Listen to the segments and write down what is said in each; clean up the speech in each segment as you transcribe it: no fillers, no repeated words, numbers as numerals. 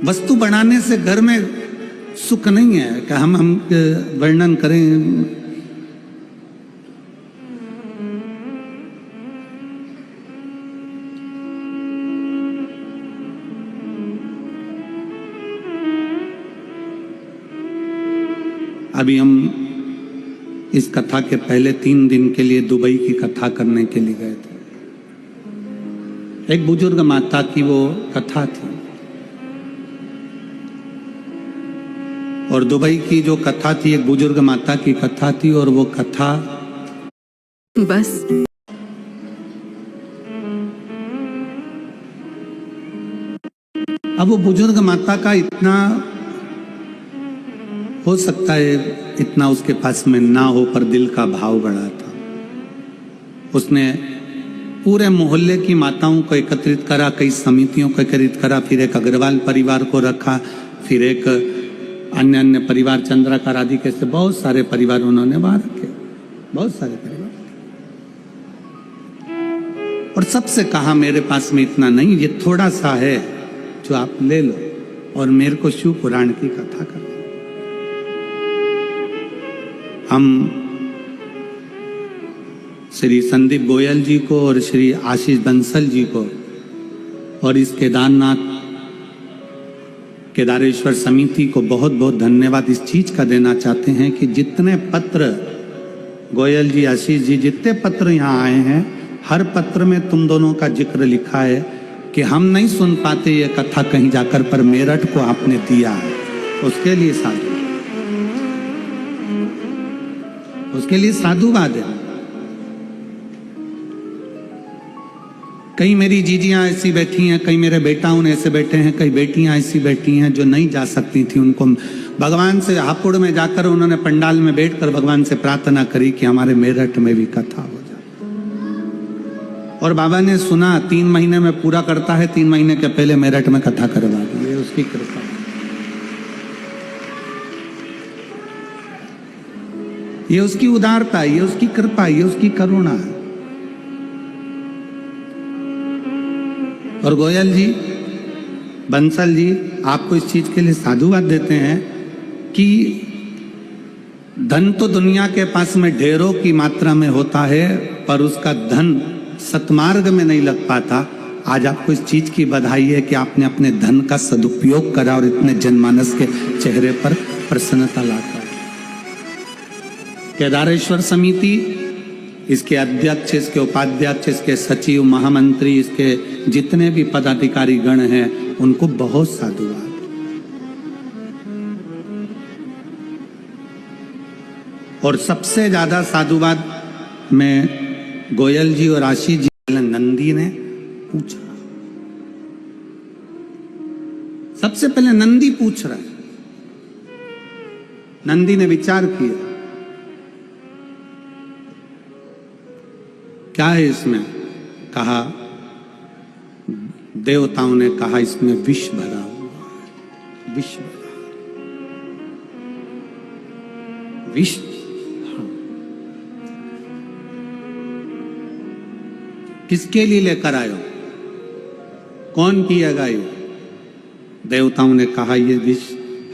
वस्तु बनाने से घर में सुख नहीं है कि हम वर्णन करें। अभी हम इस कथा के पहले 3 दिन के लिए दुबई की कथा करने के लिए गए थे। एक बुजुर्ग माता की वो कथा थी, और दुबई की जो कथा थी एक बुजुर्ग माता की कथा थी, और वो कथा बस अब वो बुजुर्ग माता का इतना हो सकता है, इतना उसके पास में ना हो, पर दिल का भाव बड़ा था। उसने पूरे मोहल्ले की माताओं को एकत्रित करा, कई समितियों को एकत्रित करा, फिर एक अग्रवाल परिवार को रखा, फिर एक अन्य परिवार चंद्राकार आदि के से बहुत सारे परिवार उन्होंने वहां रखे, बहुत सारे परिवार। और सबसे कहा मेरे पास में इतना नहीं, ये थोड़ा सा है जो आप ले लो और मेरे को शिव पुराण की कथा कर। हम श्री संदीप गोयल जी को और श्री आशीष बंसल जी को और इस केदारेश्वर समिति को बहुत बहुत धन्यवाद इस चीज का देना चाहते हैं कि जितने पत्र गोयल जी, आशीष जी, जितने पत्र यहाँ आए हैं, हर पत्र में तुम दोनों का जिक्र लिखा है कि हम नहीं सुन पाते ये कथा कहीं जाकर, पर मेरठ को आपने दिया है, उसके लिए साधु, उसके लिए साधुवाद है। कई मेरी जीजियां ऐसी बैठी हैं, कई मेरे बेटाओं ऐसे बैठे हैं, कई बेटियां ऐसी बैठी हैं जो नहीं जा सकती थी। उनको भगवान से हापुड़ में जाकर उन्होंने पंडाल में बैठकर भगवान से प्रार्थना करी कि हमारे मेरठ में भी कथा हो जाए, और बाबा ने सुना। 3 महीने में पूरा करता है, 3 महीने के पहले मेरठ में कथा करवा दी। ये उसकी कृपा, ये उसकी उदारता, ये उसकी कृपा, ये उसकी करुणा है। और गोयल जी, बंसल जी, आपको इस चीज के लिए साधुवाद देते हैं कि धन तो दुनिया के पास में ढेरों की मात्रा में होता है, पर उसका धन सतमार्ग में नहीं लग पाता। आज आपको इस चीज की बधाई है कि आपने अपने धन का सदुपयोग करा और इतने जनमानस के चेहरे पर प्रसन्नता लाता। केदारेश्वर समिति, इसके अध्यक्ष, इसके उपाध्यक्ष, इसके सचिव, महामंत्री, इसके जितने भी पदाधिकारी गण हैं, उनको बहुत साधुवाद। और सबसे ज्यादा साधुवाद मैं गोयल जी और आशीष जी, नंदी ने पूछा। सबसे पहले नंदी पूछ रहा है, नंदी ने विचार किया क्या है इसमें। कहा, देवताओं ने कहा इसमें विष भरा हुआ है, विष भरा, विष। हाँ। किसके लिए लेकर आयो, कौन पिएगा ये? देवताओं ने कहा ये विष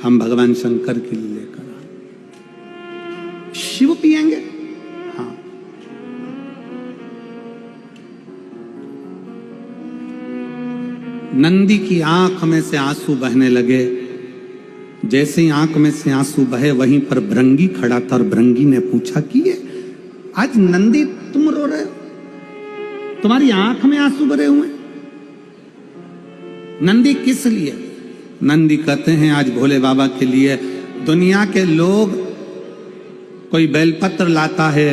हम भगवान शंकर के लिए लेकर आए। शिव पिएंगे? नंदी की आंख में से आंसू बहने लगे। जैसे ही आंख में से आंसू बहे, वहीं पर भृंगी खड़ा था, और भृंगी ने पूछा कि ये आज नंदी तुम रो रहे हो, तुम्हारी आंख में आंसू भरे हुए? नंदी किस लिए? नंदी कहते हैं आज भोले बाबा के लिए। दुनिया के लोग कोई बेलपत्र लाता है,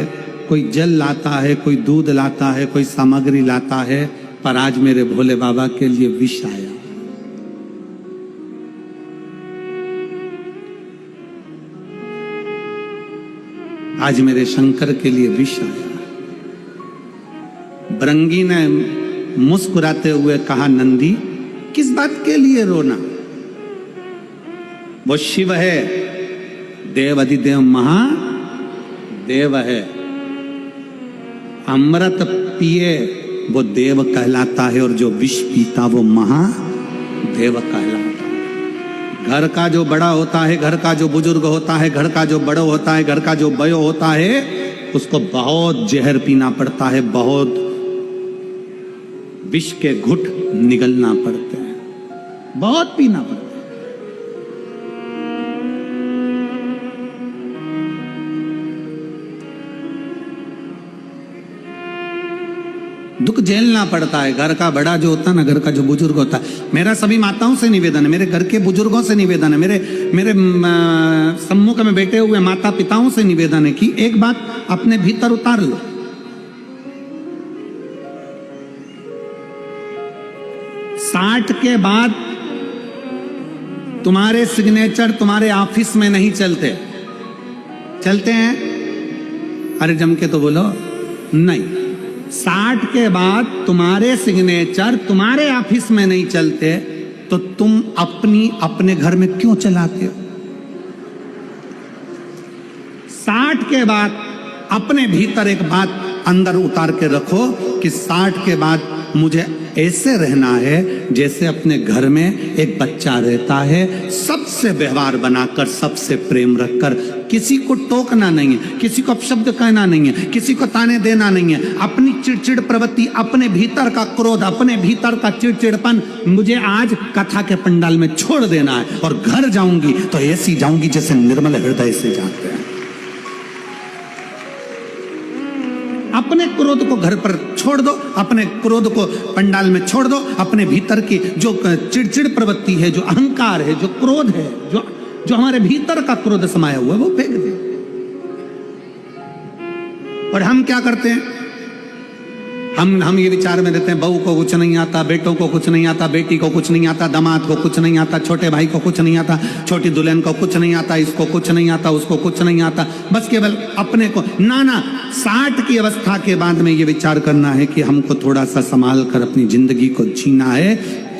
कोई जल लाता है, कोई दूध लाता है, कोई सामग्री लाता है, पर आज मेरे भोले बाबा के लिए विष आया। आज मेरे शंकर के लिए विष आया। भृंगी ने मुस्कुराते हुए कहा, नंदी किस बात के लिए रोना? वो शिव है, देव अधिदेव महादेव है। अमृत पिए वो देव कहलाता है, और जो विष पीता वो महादेव कहलाता है। घर का जो बड़ा होता है, घर का जो बुजुर्ग होता है, घर का जो बड़ो होता है, घर का जो बयो होता है, उसको बहुत जहर पीना पड़ता है, बहुत विष के घुट निगलना पड़ते हैं, बहुत पीना पड़ता है। दुख झेलना पड़ता है। घर का बड़ा जो होता है ना, घर का जो बुजुर्ग होता है, मेरा सभी माताओं से निवेदन है, मेरे घर के बुजुर्गों से निवेदन है, मेरे सम्मुख में बैठे हुए माता पिताओं से निवेदन है कि एक बात अपने भीतर उतार लो। 60 के बाद तुम्हारे सिग्नेचर तुम्हारे ऑफिस में नहीं चलते। चलते हैं? अरे जम के तो बोलो नहीं। 60 के बाद तुम्हारे सिग्नेचर तुम्हारे ऑफिस में नहीं चलते तो तुम अपने घर में क्यों चलाते हो? 60 के बाद अपने भीतर एक बात अंदर उतार के रखो कि 60 के बाद मुझे ऐसे रहना है जैसे अपने घर में एक बच्चा रहता है, सबसे व्यवहार बनाकर, सबसे प्रेम रखकर, किसी को टोकना नहीं है, किसी को अपशब्द कहना नहीं है, किसी को ताने देना नहीं है। अपनी चिड़चिड़ प्रवृत्ति, अपने भीतर का क्रोध, अपने भीतर का चिड़चिड़पन मुझे आज कथा के पंडाल में छोड़ देना है और घर जाऊंगी तो ऐसी जाऊंगी जैसे निर्मल हृदय से जाते हैं। अपने क्रोध को घर पर छोड़ दो, अपने क्रोध को पंडाल में छोड़ दो, अपने भीतर की जो चिड़चिड़ प्रवृत्ति है, जो अहंकार है, जो क्रोध है, जो हमारे भीतर का क्रोध समाया हुआ है, वो फेंक दे। और हम क्या करते हैं? हम ये विचार में रहते हैं, बहू को कुछ नहीं आता, बेटों को कुछ नहीं आता, बेटी को कुछ नहीं आता, दामाद को कुछ नहीं आता, छोटे भाई को कुछ नहीं आता, छोटी दुल्हन को कुछ नहीं आता, इसको कुछ नहीं आता, उसको कुछ नहीं आता, बस केवल अपने को। ना 60 की अवस्था के बाद में ये विचार करना है कि हमको थोड़ा सा संभाल कर अपनी जिंदगी को जीना है।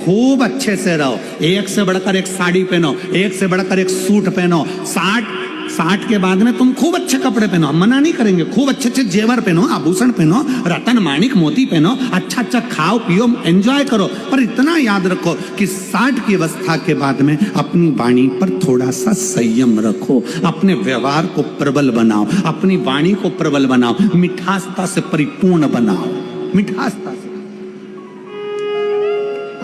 खूब अच्छे से रहो, एक से बढ़कर एक साड़ी पहनो, एक से बढ़कर एक सूट पहनो। 60 के बाद में तुम खूब अच्छे कपड़े पहनो, हम मना नहीं करेंगे, खूब अच्छे अच्छे जेवर पहनो, आभूषण पहनो, रतन माणिक मोती पहनो, अच्छा अच्छा खाओ पियो, एंजॉय करो। पर इतना याद रखो कि 60 की अवस्था के बाद में अपनी वाणी पर थोड़ा सा संयम रखो, अपने व्यवहार को प्रबल बनाओ, अपनी वाणी को प्रबल बनाओ, मिठासता से परिपूर्ण बनाओ, मिठासता से।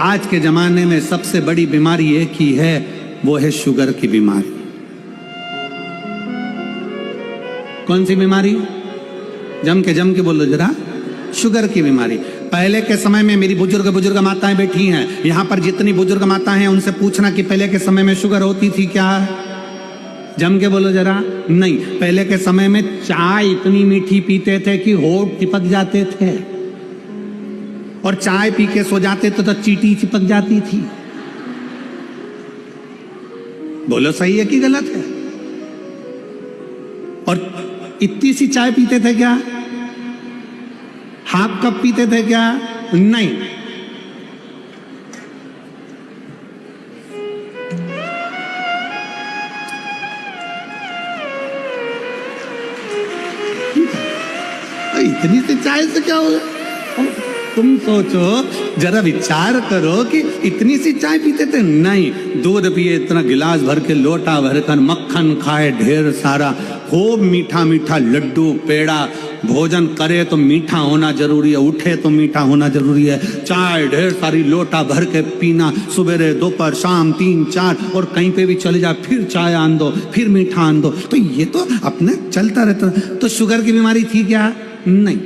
आज के जमाने में सबसे बड़ी बीमारी एक ही है, वो है शुगर की बीमारी। कौन सी बीमारी? जम के बोलो जरा। शुगर की बीमारी। पहले के समय में मेरी बुजुर्ग माताएं बैठी हैं यहां पर, जितनी बुजुर्ग माताएं हैं उनसे पूछना कि पहले के समय में शुगर होती थी क्या? जम के बोलो जरा। नहीं, पहले के समय में चाय इतनी मीठी पीते थे कि होठ चिपक जाते थे, और चाय पी के सो जाते तो चींटी चिपक जाती थी। बोलो सही है कि गलत है? और इतनी सी चाय पीते थे क्या? हाफ कप पीते थे क्या? नहीं। इतनी सी चाय से क्या होगा? तुम सोचो, जरा विचार करो कि इतनी सी चाय पीते थे। नहीं, दूध पिए इतना गिलास भर के, लोटा भरकर, मक्खन खाए ढेर सारा, खूब मीठा मीठा लड्डू पेड़ा, भोजन करे तो मीठा होना जरूरी है, उठे तो मीठा होना जरूरी है, चाय ढेर सारी लोटा भर के पीना, सुबह दोपहर शाम 3-4, और कहीं पे भी चले जा फिर चाय आन दो, फिर मीठा आन दो। तो ये तो अपने चलता रहता। तो शुगर की बीमारी थी क्या? नहीं।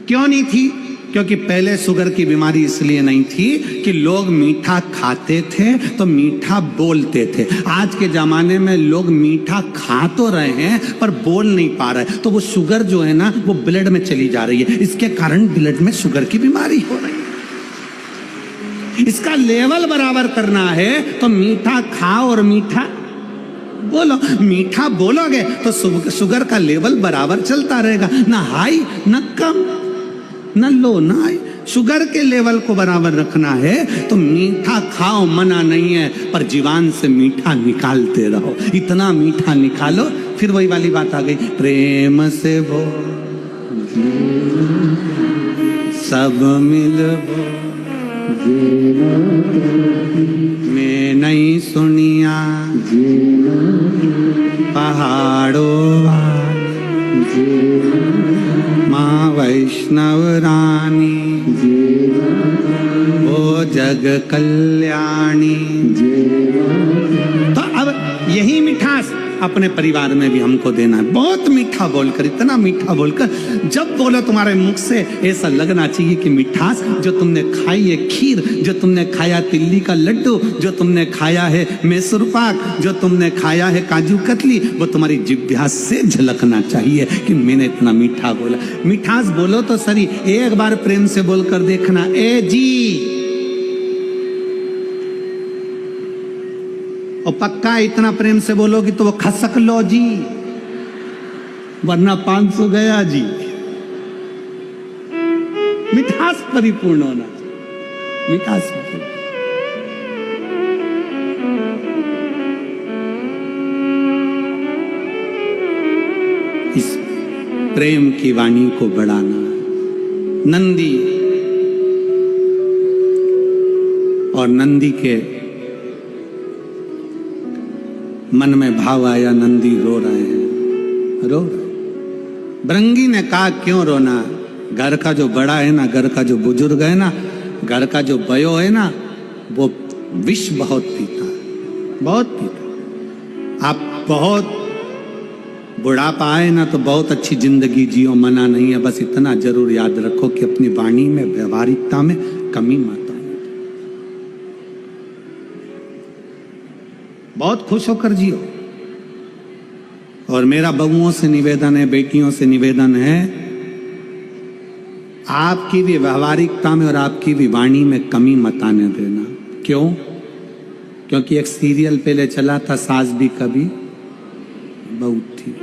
क्यों नहीं थी? क्योंकि पहले शुगर की बीमारी इसलिए नहीं थी कि लोग मीठा खाते थे तो मीठा बोलते थे। आज के जमाने में लोग मीठा खा तो रहे हैं पर बोल नहीं पा रहे, तो वो शुगर जो है ना वो ब्लड में चली जा रही है, इसके कारण ब्लड में शुगर की बीमारी हो रही है। इसका लेवल बराबर करना है तो मीठा खाओ और मीठा बोलो। मीठा बोलोगे तो शुगर का लेवल बराबर चलता रहेगा, ना हाई ना कम न लो ना। शुगर के लेवल को बराबर रखना है तो मीठा खाओ, मना नहीं है, पर जीवान से मीठा निकालते रहो, इतना मीठा निकालो। फिर वही वाली बात आ गई, प्रेम से वो सब मिलबो मैं नहीं सुनिया वैष्णव रानी, ओ जग कल्याणी। तो अब यही मिठास अपने परिवार में भी हमको देना है। बहुत मीठा बोलकर, इतना मीठा बोलकर, जब बोलो तुम्हारे मुख से ऐसा लगना चाहिए कि मिठास जो तुमने खाई है खीर, जो तुमने खाया तिल्ली का लड्डू, जो तुमने खाया है मैसूर पाक, जो तुमने खाया है काजू कतली, वो तुम्हारी जिह्वा से झलकना चाहिए कि मैंने इतना मीठा बोला। मिठास बोलो तो सही, एक बार प्रेम से बोलकर देखना, ए जी। और पक्का इतना प्रेम से बोलोगी तो वो खसक लो जी, वरना 500 गया जी। मिठास परिपूर्ण होना चाहिए, मिठास परिपूर्ण। इस प्रेम की वाणी को बढ़ाना। नंदी और नंदी के मन में भाव आया, नंदी रो रहे हैं, रो रहे। भृंगी ने कहा क्यों रोना, घर का जो बड़ा है ना, घर का जो बुजुर्ग है ना, घर का जो बयो है ना, वो विष बहुत पीता है, बहुत पीता। आप बहुत बुढ़ापा आए ना तो बहुत अच्छी जिंदगी जियो, मना नहीं है, बस इतना जरूर याद रखो कि अपनी वाणी में, व्यवहारिकता में कमी मत। बहुत खुश होकर जियो। और मेरा बहुओं से निवेदन है, बेटियों से निवेदन है, आपकी भी व्यवहारिकता में और आपकी भी वाणी में कमी मत आने देना। क्यों? क्योंकि एक सीरियल पहले चला था, सास भी कभी बहू थी।